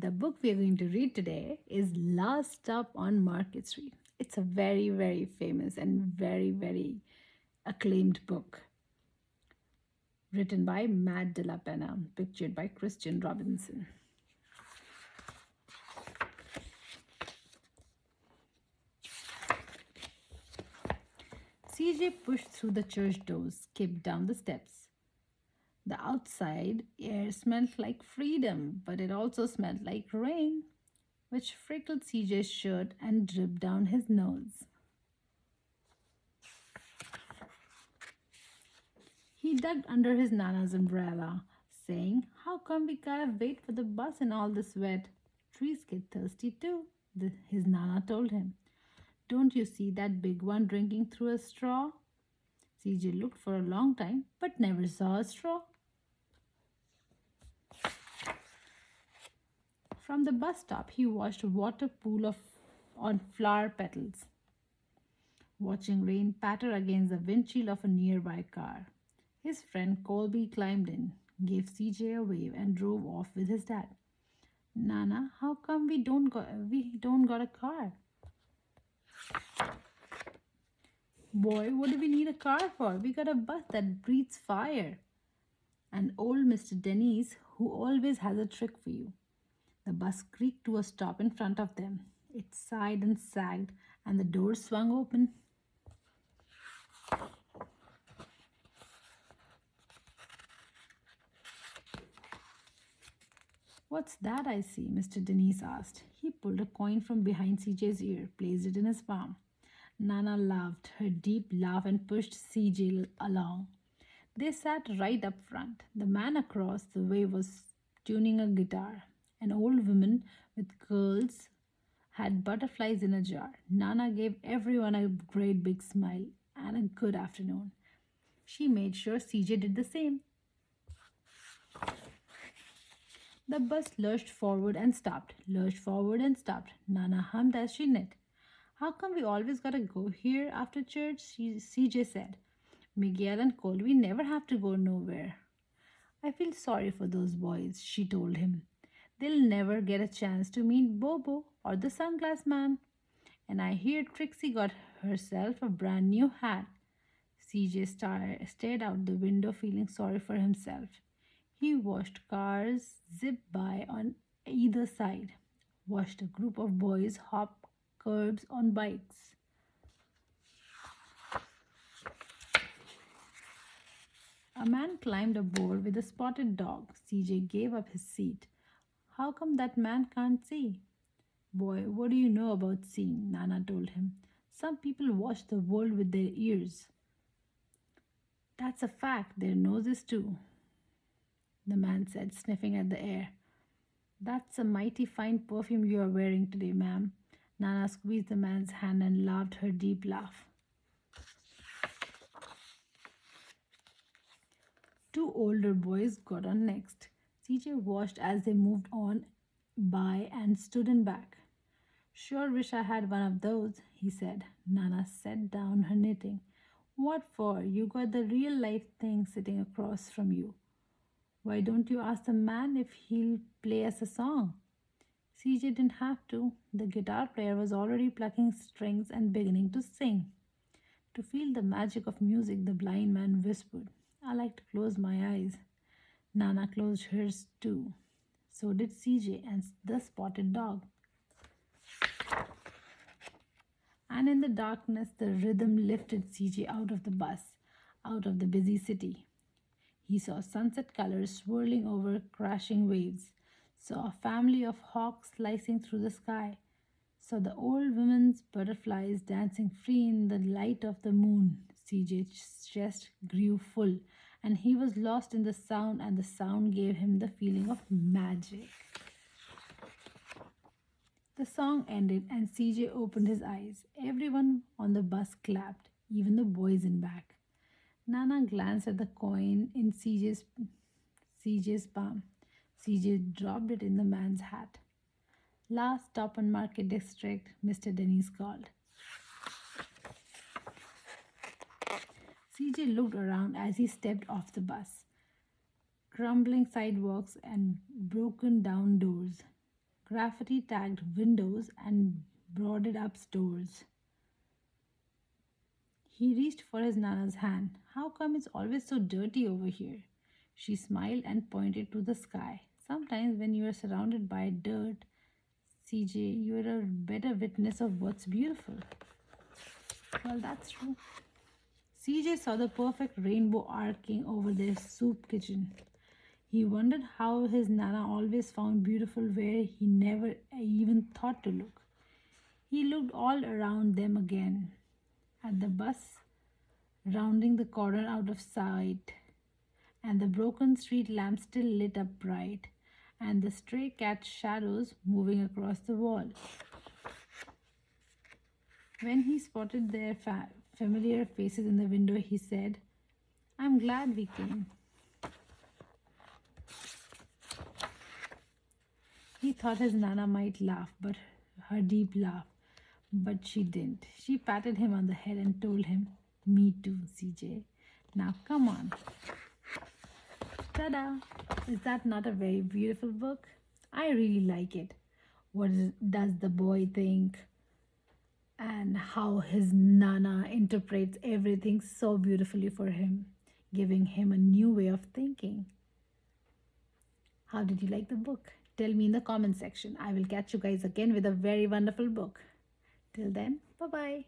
The book we are going to read today is Last Stop on Market Street. It's a very, very famous and very, very acclaimed book written by Matt de la Pena, pictured by Christian Robinson. CJ pushed through the church doors, skipped down the steps. The outside air smelled like freedom, but it also smelled like rain, which freckled CJ's shirt and dripped down his nose. He dug under his Nana's umbrella, saying, "How come we gotta wait for the bus in all this wet? Trees get thirsty too," his Nana told him. "Don't you see that big one drinking through a straw?" CJ looked for a long time but never saw a straw. From the bus stop, he watched a water pool on flower petals, watching rain patter against the windshield of a nearby car. His friend Colby climbed in, gave CJ a wave, and drove off with his dad. "Nana, how come we don't got a car?" "Boy, what do we need a car for? We got a bus that breathes fire." "And old Mr. Denny's, who always has a trick for you." The bus creaked to a stop in front of them. It sighed and sagged, and the doors swung open. "What's that I see?" Mr. Denise asked. He pulled a coin from behind CJ's ear, placed it in his palm. Nana laughed her deep laugh and pushed CJ along. They sat right up front. The man across the way was tuning a guitar. An old woman with curls had butterflies in a jar. Nana gave everyone a great big smile and a good afternoon. She made sure CJ did the same. The bus lurched forward and stopped, lurched forward and stopped. Nana hummed as she knit. "How come we always gotta go here after church?" CJ said. "Miguel and Colby never have to go nowhere." "I feel sorry for those boys," she told him. "They'll never get a chance to meet Bobo or the sunglass man. And I hear Trixie got herself a brand new hat." CJ stared out the window, feeling sorry for himself. He watched cars zip by on either side, watched a group of boys hop curbs on bikes. A man climbed aboard with a spotted dog. CJ gave up his seat. "How come that man can't see?" "Boy, what do you know about seeing?" Nana told him. "Some people watch the world with their ears." "That's a fact. Their noses too," the man said, sniffing at the air. "That's a mighty fine perfume you are wearing today, ma'am." Nana squeezed the man's hand and laughed her deep laugh. Two older boys got on next. CJ watched as they moved on by and stood in back. "Sure wish I had one of those," he said. Nana set down her knitting. "What for? You got the real life thing sitting across from you. Why don't you ask the man if he'll play us a song?" CJ didn't have to. The guitar player was already plucking strings and beginning to sing. "To feel the magic of music," the blind man whispered. "I like to close my eyes." Nana closed hers too. So did CJ and the spotted dog. And in the darkness, the rhythm lifted CJ out of the bus, out of the busy city. He saw sunset colors swirling over crashing waves, saw a family of hawks slicing through the sky, saw the old women's butterflies dancing free in the light of the moon. CJ's chest grew full, and he was lost in the sound, and the sound gave him the feeling of magic. The song ended, and CJ opened his eyes. Everyone on the bus clapped, even the boys in back. Nana glanced at the coin in CJ's palm. CJ dropped it in the man's hat. "Last stop on Market District," Mr. Dennis called. CJ looked around as he stepped off the bus. Crumbling sidewalks and broken down doors. graffiti tagged windows, and boarded up doors. He reached for his Nana's hand. How come it's always so dirty over here? She smiled and pointed to the sky. Sometimes, when you are surrounded by dirt, CJ, you are a better witness of what's beautiful. Well, that's true. CJ saw the perfect rainbow arcing over their soup kitchen. He wondered how his Nana always found beautiful where he never even thought to look. He looked all around them again, at the bus rounding the corner out of sight, and the broken street lamp still lit up bright, and the stray cat shadows moving across the wall. When he spotted their familiar faces in the window, he said, I'm glad we came. He thought his Nana might laugh, but her deep laugh, but she didn't. She patted him on the head and told him, Me too, CJ. Now come on. Ta-da! Is that not a very beautiful book? I really like it. Does the boy think? And how his Nana interprets everything so beautifully for him, giving him a new way of thinking. How did you like the book? Tell me in the comment section. I will catch you guys again with a very wonderful book. Till then, bye bye.